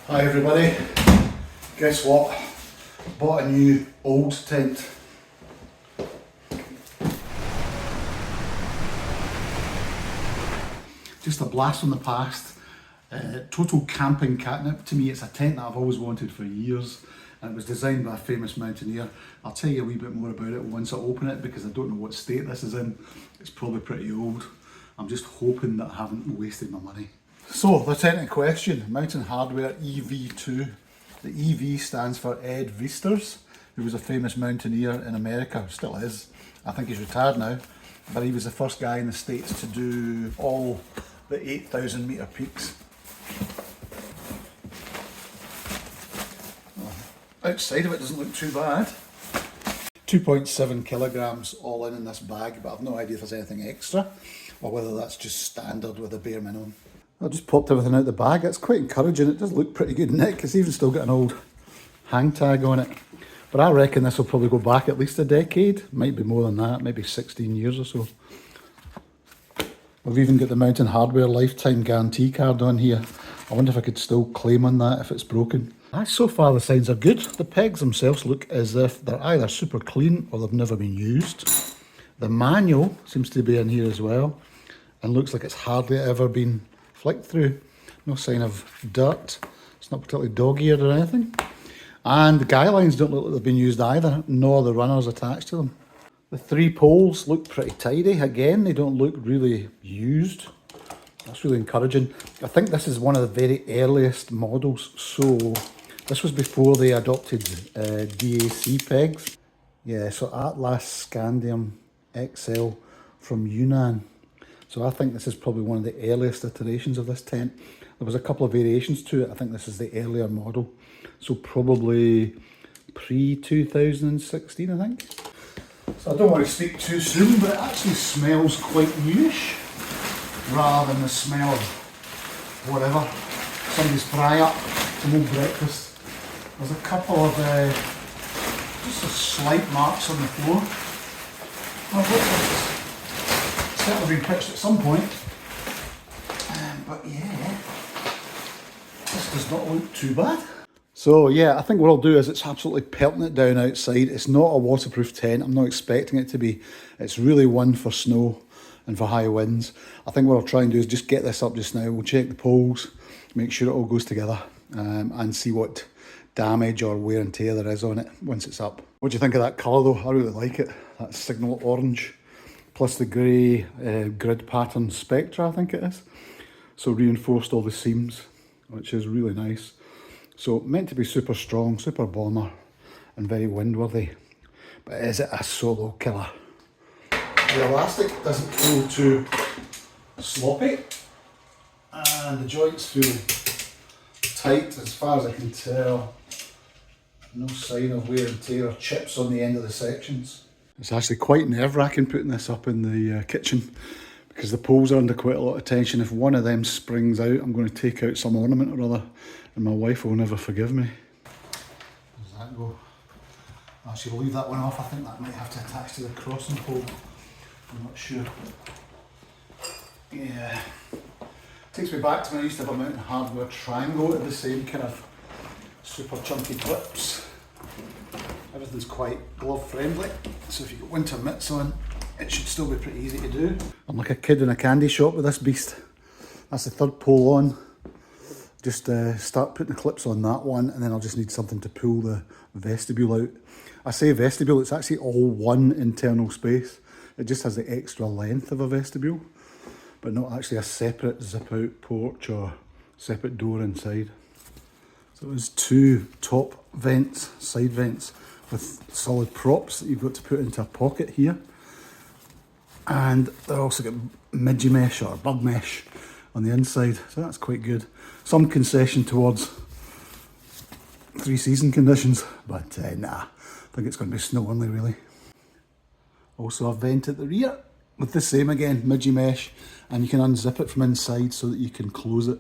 Hi everybody, guess what? Bought a new old tent. Just a blast from the past. Total camping catnip. To me, it's a tent that I've always wanted for years, and it was designed by a famous mountaineer. I'll tell you a wee bit more about it once I open it, because I don't know what state this is in. It's probably pretty old. I'm just hoping that I haven't wasted my money. So, the tent in question, Mountain Hardwear EV2. The EV stands for Ed Viesturs, who was a famous mountaineer in America, still is. I think he's retired now, but he was the first guy in the States to do all the 8,000 metre peaks. Outside of it doesn't look too bad. 2.7 kilograms all in this bag, but I've no idea if there's anything extra or whether that's just standard with a bare minimum. I just popped everything out the bag. It's quite encouraging. It does look pretty good nick. It's even still got an old hang tag on it. But I reckon this will probably go back at least a decade. Might be more than that, maybe 16 years or so. We've even got the Mountain Hardwear lifetime guarantee card on here. I wonder if I could still claim on that if it's broken. So far the signs are good. The pegs themselves look as if they're either super clean or they've never been used. The manual seems to be in here as well, and looks like it's hardly ever been flicked through. No sign of dirt. It's not particularly dog-eared or anything. And the guy lines don't look like they've been used either, nor the runners attached to them. The three poles look pretty tidy. Again, they don't look really used. That's really encouraging. I think this is one of the very earliest models, so this was before they adopted DAC pegs. Yeah, so Atlas Scandium XL from Yunnan. So I think this is probably one of the earliest iterations of this tent. There was a couple of variations to it. I think this is the earlier model. So probably pre-2016, I think. So I don't want to speak too soon, but it actually smells quite newish, rather than the smell of whatever somebody's fry up some old breakfast. There's a couple of just a slight marks on the floor. Well, certainly been pitched at some point, but yeah, this does not look too bad. So yeah, I think what I'll do is it's absolutely pelting it down outside. It's not a waterproof tent. I'm not expecting it to be. It's really one for snow and for high winds. I think what I'll try and do is just get this up just now. We'll check the poles, make sure it all goes together, and see what damage or wear and tear there is on it once it's up. What do you think of that colour though? I really like it. That signal orange, plus the grey grid pattern Spectra, I think it is. So reinforced all the seams, which is really nice. So meant to be super strong, super bomber, and very windworthy. But is it a solo killer? The elastic doesn't feel too sloppy, and the joints feel tight as far as I can tell. No sign of wear and tear or chips on the end of the sections. It's actually quite nerve-wracking putting this up in the kitchen, because the poles are under quite a lot of tension. If one of them springs out, I'm going to take out some ornament or other, and my wife will never forgive me. Does that go? I should leave that one off. I think that might have to attach to the crossing pole. I'm not sure. Yeah. Takes me back to when I used to have a Mountain Hardwear triangle with the same kind of super chunky clips. Everything's quite glove friendly, so if you've got winter mitts on, it should still be pretty easy to do. I'm like a kid in a candy shop with this beast. That's the third pole on. Just start putting the clips on that one, and then I'll just need something to pull the vestibule out. I say vestibule, it's actually all one internal space. It just has the extra length of a vestibule, but not actually a separate zip out porch or separate door inside. So there's two top vents, side vents, with solid props that you've got to put into a pocket here. And they've also got midgie mesh or bug mesh on the inside, so that's quite good. Some concession towards three-season conditions, but nah, I think it's going to be snow only really. Also a vent at the rear with the same again, midgie mesh, and you can unzip it from inside so that you can close it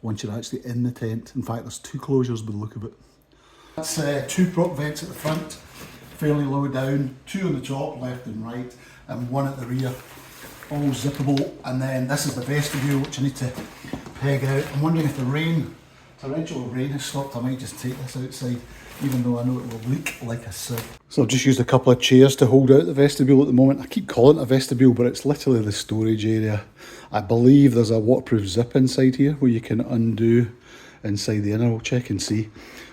once you're actually in the tent. In fact, there's two closures by the look of it. That's two prop vents at the front, fairly low down, two on the top, left and right, and one at the rear, all zippable. And then this is the vestibule, which I need to peg out. I'm wondering if the rain torrential rain has stopped. I might just take this outside, even though I know it will leak like a sieve. So I've just used a couple of chairs to hold out the vestibule at the moment. I keep calling it a vestibule, but it's literally the storage area. I believe there's a waterproof zip inside here where you can undo inside the inner. We'll check and see.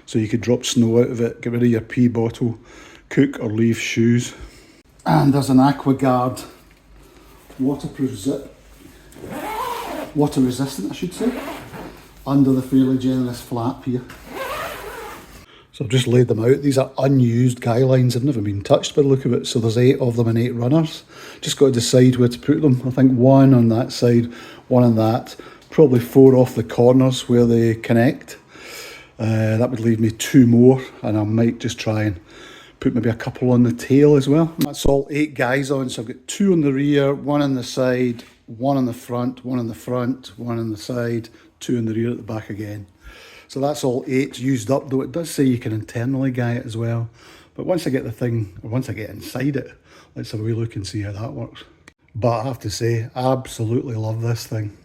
So you could drop snow out of it, get rid of your pee bottle, cook or leave shoes. And there's an AquaGuard waterproof zip, water resistant I should say, under the fairly generous flap here. So I've just laid them out. These are unused guy lines, they've never been touched by the look of it. So there's 8 of them and 8 runners. Just got to decide where to put them. I think 1 on that side, 1 on that, probably 4 off the corners where they connect. That would leave me 2 more, and I might just try and put maybe a couple on the tail as well. That's all 8 guys on, so I've got 2 on the rear, 1 on the side, 1 on the front, 1 on the front, 1 on the side, 2 in the rear at the back again. So that's all 8 used up, though it does say you can internally guy it as well. But once I get the thing, or once I get inside it, let's have a wee look and see how that works. But I have to say, I absolutely love this thing.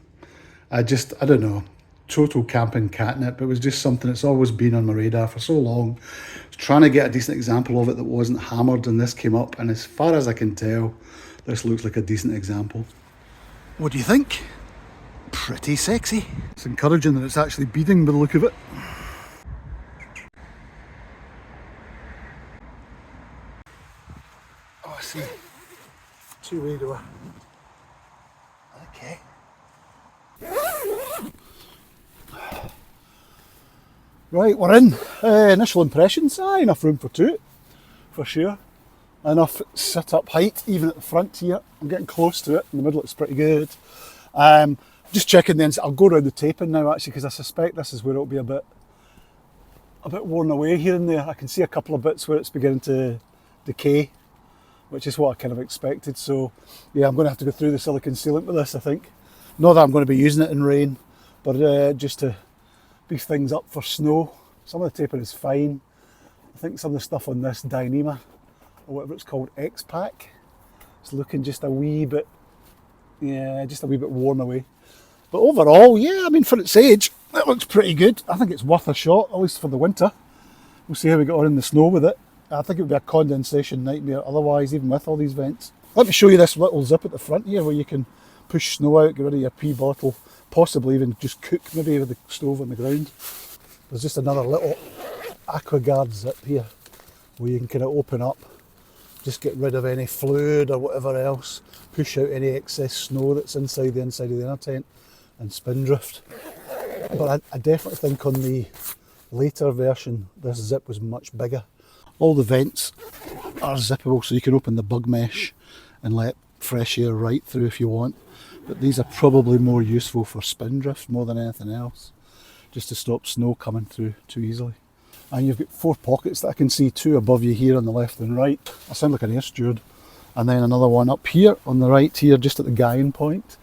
I don't know, total camping catnip. It was just something that's always been on my radar for so long. I was trying to get a decent example of it that wasn't hammered, and this came up, and as far as I can tell, this looks like a decent example. What do you think? Pretty sexy. It's encouraging that it's actually beading by the look of it. Oh, I see. 2-way door. Okay. Right, we're in. Initial impressions, enough room for 2, for sure. Enough sit up height, even at the front here. I'm getting close to it. In the middle it's pretty good. Just checking the inside. I'll go around the taping now actually, because I suspect this is where it'll be a bit worn away here and there. I can see a couple of bits where it's beginning to decay, which is what I kind of expected. So yeah, I'm going to have to go through the silicone sealant with this, I think. Not that I'm going to be using it in rain, but just to beef things up for snow. Some of the taping is fine. I think some of the stuff on this Dyneema, or whatever it's called, X-Pack, it's looking just a wee bit, yeah, just a wee bit worn away. But overall, yeah, I mean, for its age, it looks pretty good. I think it's worth a shot, at least for the winter. We'll see how we get on in the snow with it. I think it would be a condensation nightmare otherwise, even with all these vents. Let me show you this little zip at the front here where you can push snow out, get rid of your pee bottle, possibly even just cook maybe with the stove on the ground. There's just another little AquaGuard zip here where you can kind of open up, just get rid of any fluid or whatever else, push out any excess snow that's inside of the inner tent, and spindrift. But I definitely think on the later version this zip was much bigger. All the vents are zippable, so you can open the bug mesh and let fresh air right through if you want. But these are probably more useful for spindrift more than anything else, just to stop snow coming through too easily. And you've got 4 pockets that I can see, 2 above you here on the left and right. I sound like an air steward. And then another one up here on the right here, just at the guying point.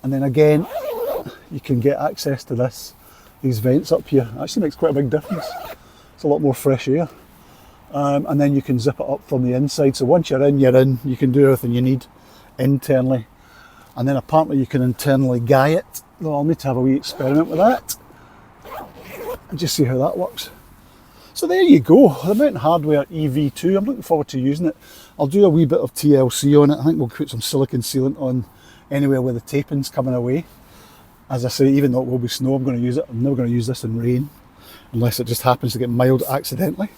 And then again, you can get access to these vents up here. It actually makes quite a big difference. It's a lot more fresh air. And then you can zip it up from the inside. So once you're in, you're in. You can do everything you need internally. And then apparently you can internally guy it. Though I'll need to have a wee experiment with that and just see how that works. So there you go, the Mountain Hardwear EV2. I'm looking forward to using it. I'll do a wee bit of TLC on it. I think we'll put some silicone sealant on anywhere where the taping's coming away. As I say, even though it will be snow, I'm going to use it. I'm never going to use this in rain, unless it just happens to get mild accidentally.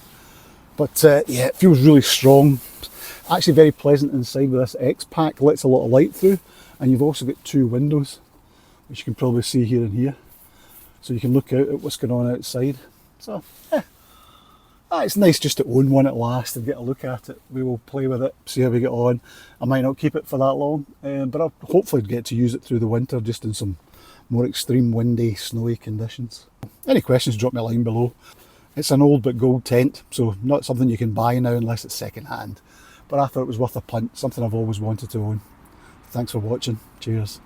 But yeah, it feels really strong. Actually very pleasant inside with this X-Pack, lets a lot of light through. And you've also got 2 windows, which you can probably see here and here. So you can look out at what's going on outside. So, yeah. It's nice just to own one at last and get a look at it. We will play with it, see how we get on. I might not keep it for that long, but I'll hopefully get to use it through the winter, just in some more extreme windy, snowy conditions. Any questions, drop me a line below. It's an old but gold tent, so not something you can buy now unless it's second hand. But I thought it was worth a punt, something I've always wanted to own. Thanks for watching. Cheers.